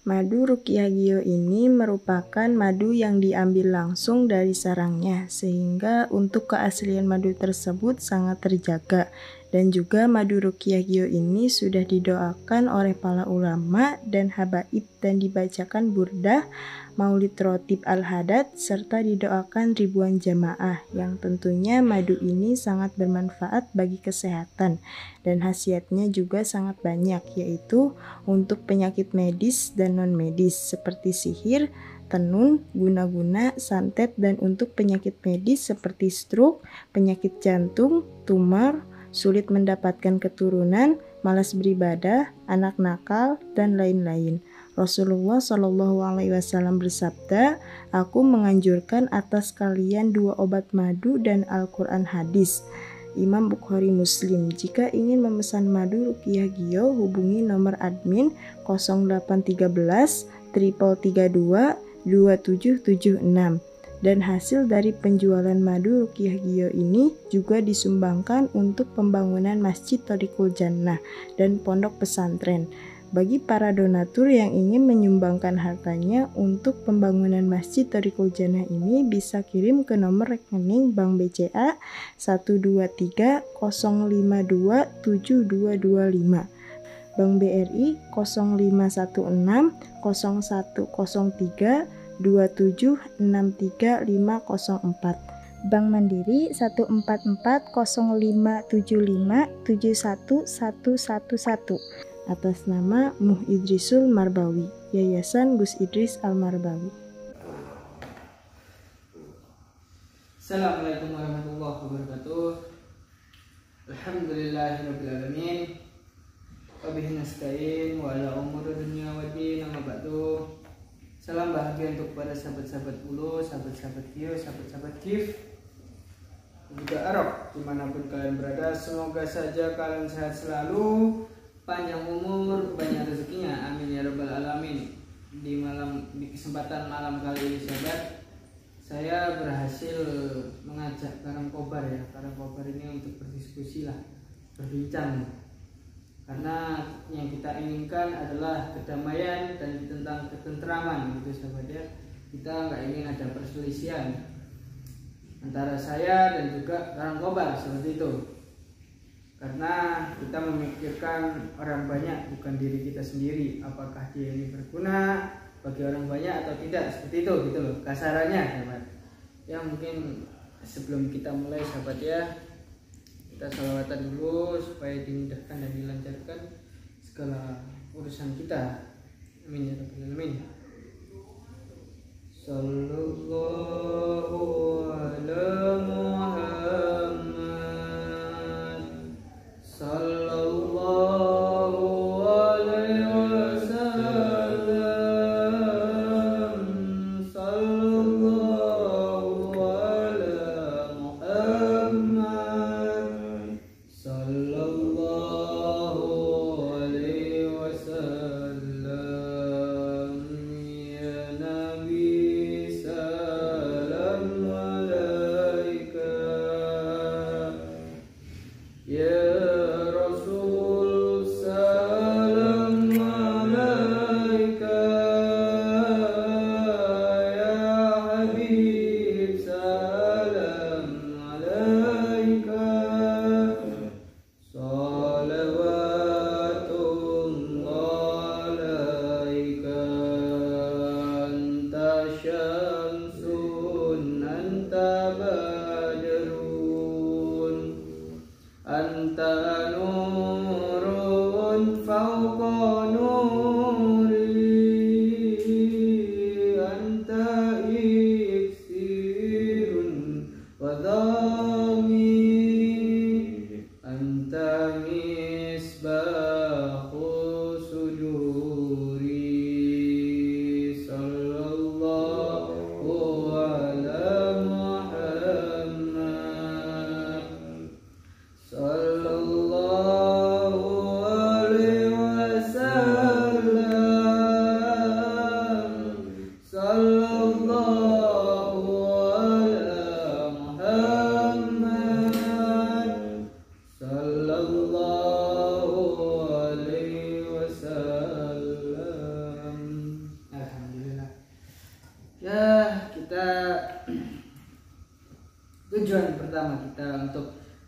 Madu Ruqyah Gio ini merupakan madu yang diambil langsung dari sarangnya, sehingga untuk keaslian madu tersebut sangat terjaga. Dan juga madu Ruqyah Gio ini sudah didoakan oleh para ulama dan habaib dan dibacakan burdah, maulid rotib al-hadad, serta didoakan ribuan jamaah, yang tentunya madu ini sangat bermanfaat bagi kesehatan dan khasiatnya juga sangat banyak, yaitu untuk penyakit medis dan non-medis seperti sihir, tenun, guna-guna, santet, dan untuk penyakit medis seperti stroke, penyakit jantung, tumor, sulit mendapatkan keturunan, malas beribadah, anak nakal, dan lain-lain. Rasulullah Shallallahu Alaihi Wasallam bersabda, "Aku menganjurkan atas kalian 2 obat madu dan Al-Quran hadis." Imam Bukhari Muslim. Jika ingin memesan madu Ruqyah Gio, hubungi nomor admin 0813 332 2776. Dan hasil dari penjualan madu Ruqyah Gio ini juga disumbangkan untuk pembangunan Masjid Thoriqul Jannah dan pondok pesantren. Bagi para donatur yang ingin menyumbangkan hartanya untuk pembangunan Masjid Thoriqul Jannah ini bisa kirim ke nomor rekening Bank BCA 123 052 7225, Bank BRI 0516 0103 2763504, Bank Mandiri 144 0575 71111, atas nama Muh Idrisul Marbawi, Yayasan Gus Idris Al-Marbawi. Assalamualaikum warahmatullahi wabarakatuh. Alhamdulillahirrabbilalamin. Wabihi nasta'in wa ala umuri dunya waddin, amma ba'du. Salam bahagia untuk para sahabat-sahabat ulu, sahabat-sahabat Gio, sahabat-sahabat Kif, juga Arab dimanapun kalian berada. Semoga saja kalian sehat selalu, panjang umur, banyak rezekinya, amin ya rabbal alamin. Di kesempatan malam kali ini sahabat, saya berhasil mengajak Karangkobar ini untuk berdiskusi lah, berbincang, karena yang kita inginkan adalah kedamaian dan tentang ketentraman gitu sahabat ya. Kita nggak ingin ada perselisihan antara saya dan juga Karangkobar seperti itu. Karena kita memikirkan orang banyak, bukan diri kita sendiri. Apakah dia ini berguna bagi orang banyak atau tidak, seperti itu gitu loh kasarannya sahabat. Ya mungkin sebelum kita mulai sahabat ya, kita sholawatan dulu supaya dimudahkan dan dilancarkan segala urusan kita. Amin ya rabbal alamin. Sallallahu ala Muhammad, sallallahu alaihi wasallam, sallallahu ala Muhammad, sallallahu alaihi wasallam. Ya Nabi salam alaika, ya Rasul salam alaika, ya Habib salam alaika, salawatullah alaika, anta syamsun anta badrun, anta nurun fawqa nuri, anta iksirun wa dhami, anta misbahu suduri, sallallahu ala Muhammad, sallallahu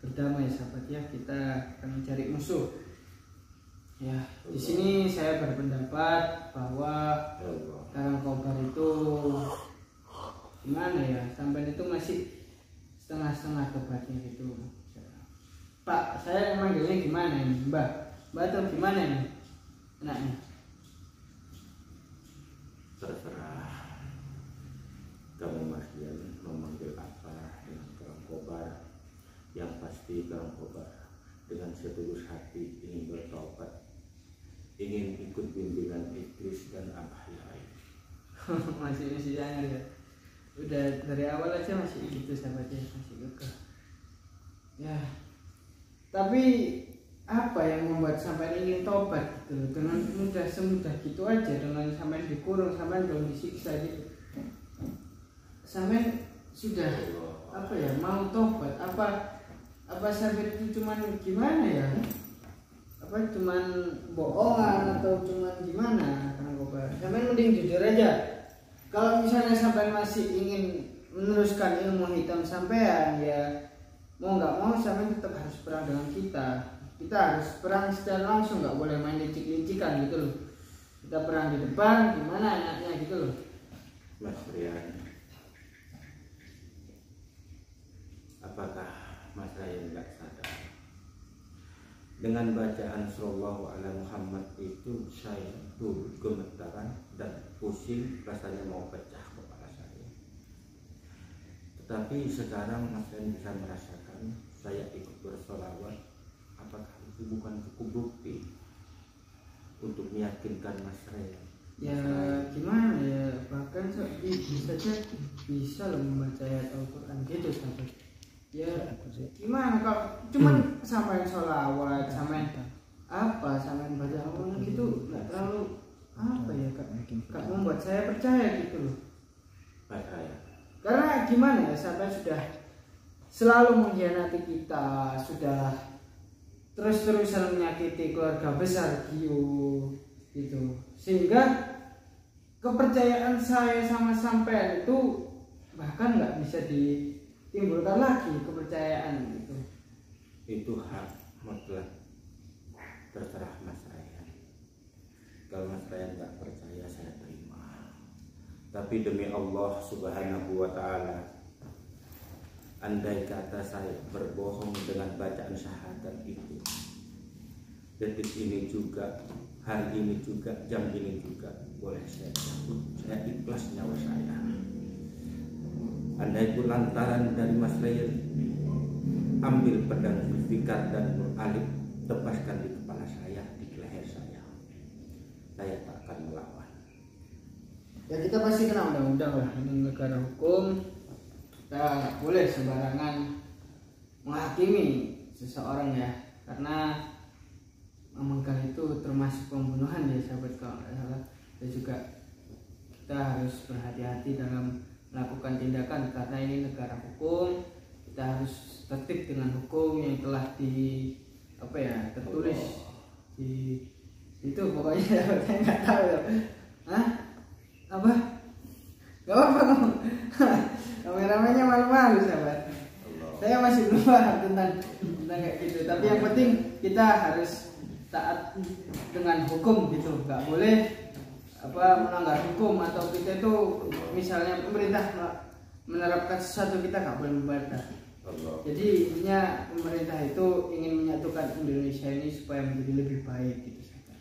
berdamai sahabat ya, kita akan mencari musuh. Ya, di sini saya berpendapat bahwa Karangkobar itu gimana ya, sampai itu masih setengah-setengah tobatnya gitu. Pak, saya manggilnya gimana ini, Mbak tuh gimana ini enaknya? Terserah kamu Mas Dian memanggil apa dengan Karangkobar. Yang pasti Karangkobar dengan setulus hati ingin bertobat, ingin ikut bimbingan Idris dan Abah Yai. masih sangat ya. Udah dari awal aja masih gitu sahabatnya, masih kekeh. Ya. Tapi apa yang membuat sampai ingin tobat gitu dengan mudah, semudah gitu aja, dengan sampai dikurung, sampai belum disiksa gitu. Sampai sudah apa ya, mau tobat, apa sampai itu cuman gimana ya? Apa cuman bohongan atau cuman gimana? Karangkobar. Sampai mending jujur aja. Kalau misalnya sampai masih ingin meneruskan ilmu hitam sampean, ya mau nggak mau sampai tetap harus perang dengan kita. Kita harus perang secara langsung, nggak boleh main licik-licikan gitu loh. Kita perang di depan, gimana enaknya gitu loh. Mas Rian, apakah Mas Rian nggak sadar dengan bacaan Sallallahu Alaihi Muhammad itu saya tuh gemetaran dan pusing, rasanya mau pecah kepala saya. Tetapi sekarang Mas Rian bisa merasakan saya ikut bersolawat. Apakah itu bukan cukup bukti untuk meyakinkan Mas Rian? Ya gimana ya, bahkan bisa loh membaca ayat Al-Quran gitu sampai. Ya gimana kalau cuman sampai sholawat, sampai apa, sampai baca Al-Quran gitu, nggak terlalu apa ya kak membuat saya percaya gitu loh. Karena gimana ya, sampai sudah selalu mengkhianati kita, sudah terus-terusan menyakiti keluarga besar Gio gitu, sehingga kepercayaan saya sama sampean itu bahkan nggak bisa ditimbulkan lagi kepercayaan gitu. Itu hak mutlak, terserah Mas Ryan. Kalau Mas Ryan nggak percaya, saya terima. Tapi demi Allah Subhanahu wa Ta'ala, andai kata saya berbohong dengan bacaan syahadat itu, detik ini juga, hari ini juga, jam ini juga, boleh saya cabut, saya ikhlas nyawa saya. Andai pun lantaran dari Mas Ryan, ambil pedang Zulfikar dan Nur Alif, tepaskan di kepala saya, di leher saya tak akan melawan. Ya kita pasti kena undang-undang lah, ini negara hukum, kita nggak boleh sembarangan menghakimi seseorang ya, karena memenggal itu termasuk pembunuhan ya sahabat, kalau nggak salah. Dan juga kita harus berhati-hati dalam melakukan tindakan, karena ini negara hukum. Kita harus tertib dengan hukum yang telah tertulis di itu, pokoknya saya nggak tahu ya. Hah? Apa? Gak apa-apa kameramennya malu-malu sahabat. Saya masih belum paham tentang kayak gitu. Tapi yang penting kita harus taat dengan hukum gitu, nggak boleh melanggar hukum, atau kita itu misalnya pemerintah menerapkan sesuatu kita nggak boleh membantah. Jadi intinya pemerintah itu ingin menyatukan Indonesia ini supaya menjadi lebih baik gitu saja.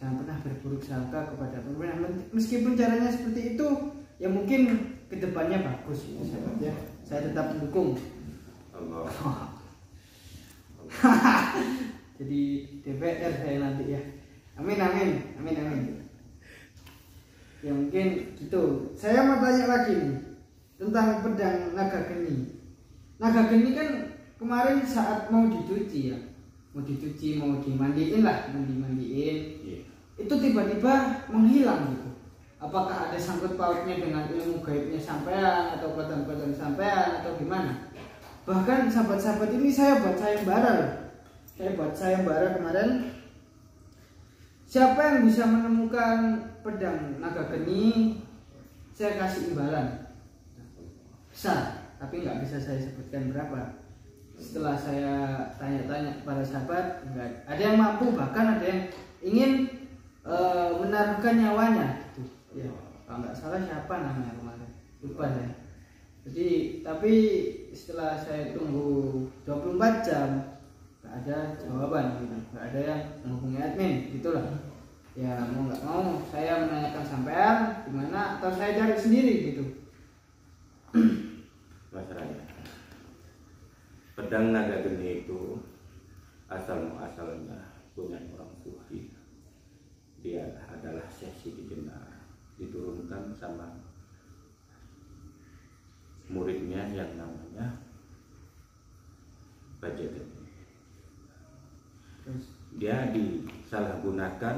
Jangan pernah berburuk sangka kepada pemerintah, meskipun caranya seperti itu, ya mungkin kedepannya bagus ya sahabat ya. Saya tetap mendukung. Jadi DPR saya nanti ya. Amin. Ya mungkin gitu. Saya mau tanya lagi nih tentang pedang naga geni. Naga geni kan kemarin saat mau dicuci ya, mau dimandiin, itu tiba-tiba menghilang gitu. Apakah ada sangkut pautnya dengan ilmu gaibnya sampean, atau kelihatan sampean, atau gimana? Bahkan sahabat-sahabat ini saya buat sayembara loh. Saya buat sayembara kemarin. Siapa yang bisa menemukan pedang naga geni, saya kasih imbalan besar, tapi nggak bisa saya sebutkan berapa. setelah saya tanya-tanya kepada sahabat, enggak ada yang mampu, bahkan ada yang ingin menaruhkan nyawanya gitu. Ya, kalau nggak salah siapa namanya kemarin, lupa ya. Jadi tapi setelah saya tunggu 24 jam nggak ada jawaban gitu, nggak ada yang menghubungi admin gitulah. Ya mau nggak mau saya menanyakan sampean gimana, atau saya cari sendiri gitu. Masalahnya pedang naga geni itu asal-muasalnya punya orang sufi. Dia adalah Syekh Siti Jenar, diturunkan sama muridnya yang namanya Bajageni. Dia disalahgunakan,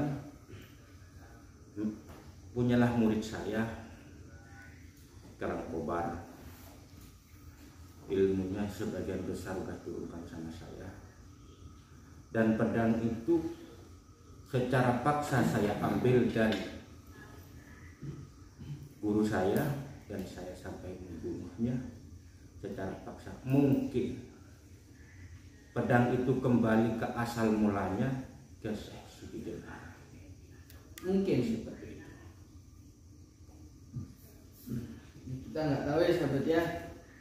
punyalah murid saya Karangkobar, ilmunya sebagian besar sudah turunkan sama saya, dan pedang itu secara paksa saya ambil dari guru saya, dan saya sampai membunuhnya secara paksa. Mungkin pedang itu kembali ke asal mulanya ke Syekh Siti Jenar. Mungkin Seperti itu. kita nggak tahu ya sahabat ya.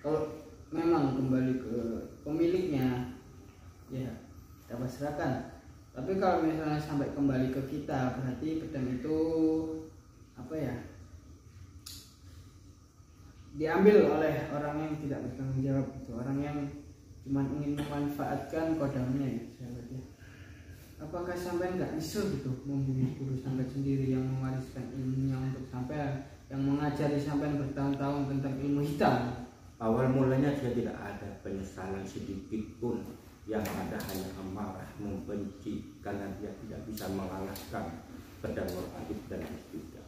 Kalau memang kembali ke pemiliknya, ya kita pasrahkan. Tapi kalau misalnya sampai kembali ke kita, berarti pedang itu apa ya, diambil oleh orang yang tidak bertanggung jawab, itu orang yang cuma ingin memanfaatkan kodamnya gitu, sahabat ya. Apakah sampai nggak bisa gitu membunuh guru sampai sendiri yang mewariskan ilmunya untuk sampai, yang mengajari sampai bertahun-tahun tentang ilmu hitam? Awal mulanya saya tidak ada penyesalan sedikit pun, yang ada hanya amarah, membenci karena dia tidak bisa mengalahkan pedang Nur Adib dan Istidar.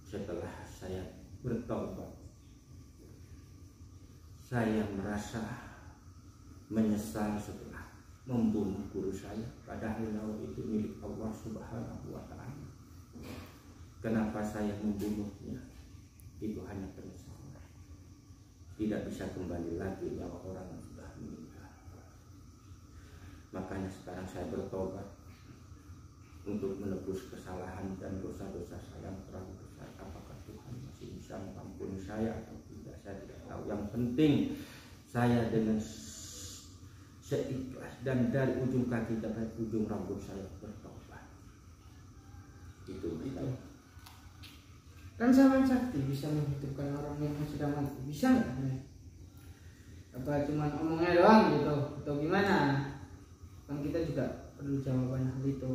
Setelah saya bertobat, saya merasa menyesal setelah membunuh guru saya, padahal nyawa itu milik Allah Subhanahu wa Ta'ala. Kenapa saya membunuhnya? Itu hanya penyesalan. Tidak bisa kembali lagi nyawa orang yang sudah meninggal. Makanya sekarang saya bertobat untuk menebus kesalahan dan dosa-dosa saya yang terlalu besar. Apakah Tuhan masih bisa mengampuni saya atau tidak, saya tidak tahu. Yang penting saya dengan seikhlas dan dari ujung kaki sampai ujung rambut saya bertobat. Itu. Kan Saman Sakti bisa menghidupkan orang yang sudah mati, bisa nggak? Apa cuma omongnya doang gitu, atau gimana? Kan kita juga perlu jawaban hal itu.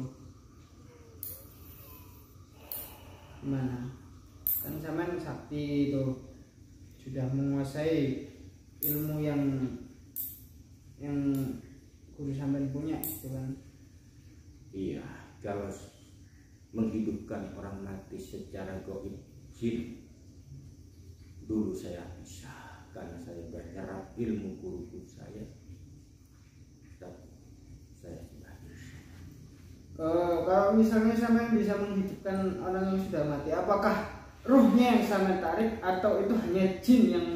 Gimana? Kan Saman Sakti itu sudah menguasai ilmu yang guru sampean punya gitu kan. Iya, kalau menghidupkan orang mati secara gaib jin dulu saya bisa, karena saya bernyerap ilmu guru saya, tapi saya tidak bisa. Kalau misalnya sampean bisa menghidupkan orang yang sudah mati, apakah ruhnya yang sampean tarik atau itu hanya jin yang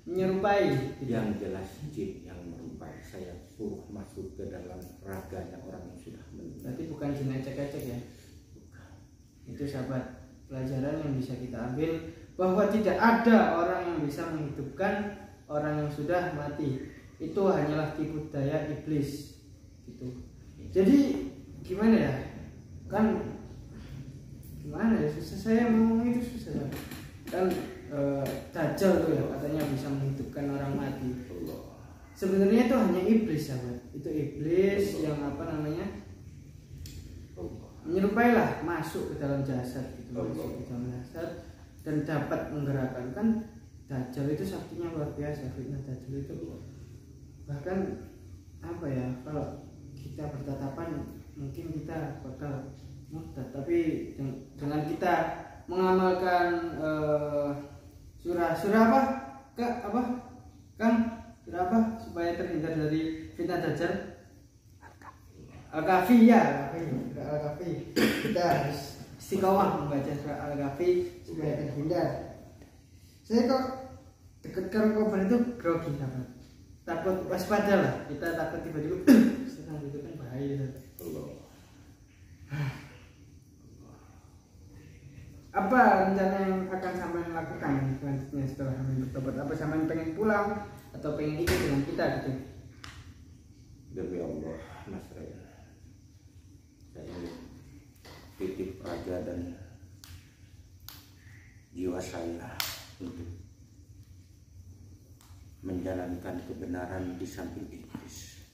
menyerupai? Yang jelas jin yang merupai, saya suruh masuk ke dalam raganya orang yang sudah meninggal. Berarti bukan jin ecek-ecek ya? Itu sahabat, pelajaran yang bisa kita ambil, bahwa tidak ada orang yang bisa menghidupkan orang yang sudah mati. Itu hanyalah tipu daya iblis gitu. Jadi gimana ya, kan gimana ya, susah saya ngomong itu, susah kan. Dajjal tuh ya katanya bisa menghidupkan orang mati. Sebenarnya itu hanya iblis sahabat. Itu iblis yang apa namanya, menyerupai lah, masuk ke dalam jasad gitu, masuk ke dalam jasad dan dapat menggerakkan. Kan Dajjal itu saktinya luar biasa, fitnah Dajjal itu bahkan apa ya, kalau kita bertatapan mungkin kita bakal murtad, tapi dengan kita mengamalkan surah apa Kang, surah apa supaya terhindar dari fitnah Dajjal? Al-Kahfi ya, Al-Kahfi. Kita harus istiqomah membaca surah Al-Kahfi supaya terhindar. Saya kok dekat Karangkobar itu grogi sahabat. takut waspada lah, kita takut tiba-tiba sedang itu kan bahaya. Apa rencana yang akan sampai lakukan selanjutnya setelah bertobat? Apa sampai pengen pulang atau pengen ikut dengan kita gitu? Demi Allah, Mas Raya, saya titip raga dan jiwa saya untuk menjalankan kebenaran di samping Idris.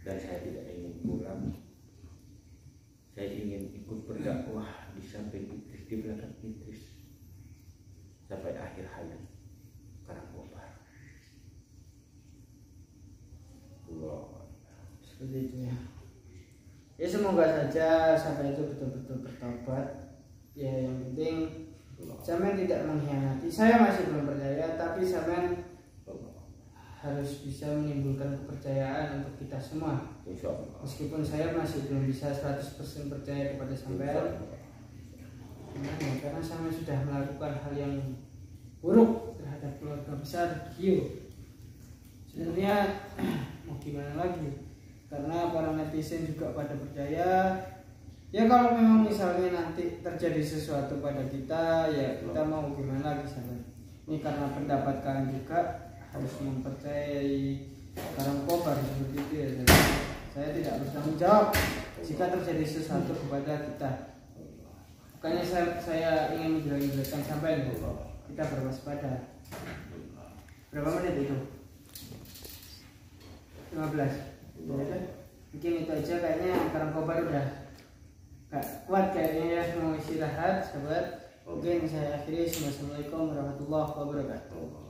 Dan saya tidak ingin pulang. Saya ingin ikut berdakwah di samping Idris, di belakang Idris sampai akhir hayat Karangkobar. Seperti itu ya. Ya semoga saja sampai itu betul-betul bertobat. Ya yang penting Samen tidak mengkhianati. Saya masih belum percaya, tapi Samen harus bisa menimbulkan kepercayaan untuk kita semua. Meskipun saya masih belum bisa 100% percaya kepada sampean. Karena Samen sudah melakukan hal yang buruk terhadap keluarga besar Gio. Sebenarnya mau gimana lagi? Karena para netizen juga pada percaya. Ya kalau memang misalnya nanti terjadi sesuatu pada kita, ya kita mau gimana lagi sahabat. Ini karena pendapat kalian juga harus mempercayai Karangkobar seperti itu ya. Saya tidak bertanggung jawab jika terjadi sesuatu kepada kita. Makanya saya ingin menjelaskan sampai kita berwaspada. Berapa menit itu? 15. Mungkin itu aja, kayaknya Karangkobar udah gak kuat kayaknya ya, mau istirahat sahabat. Mungkin saya akhiri. Assalamualaikum warahmatullahi wabarakatuh.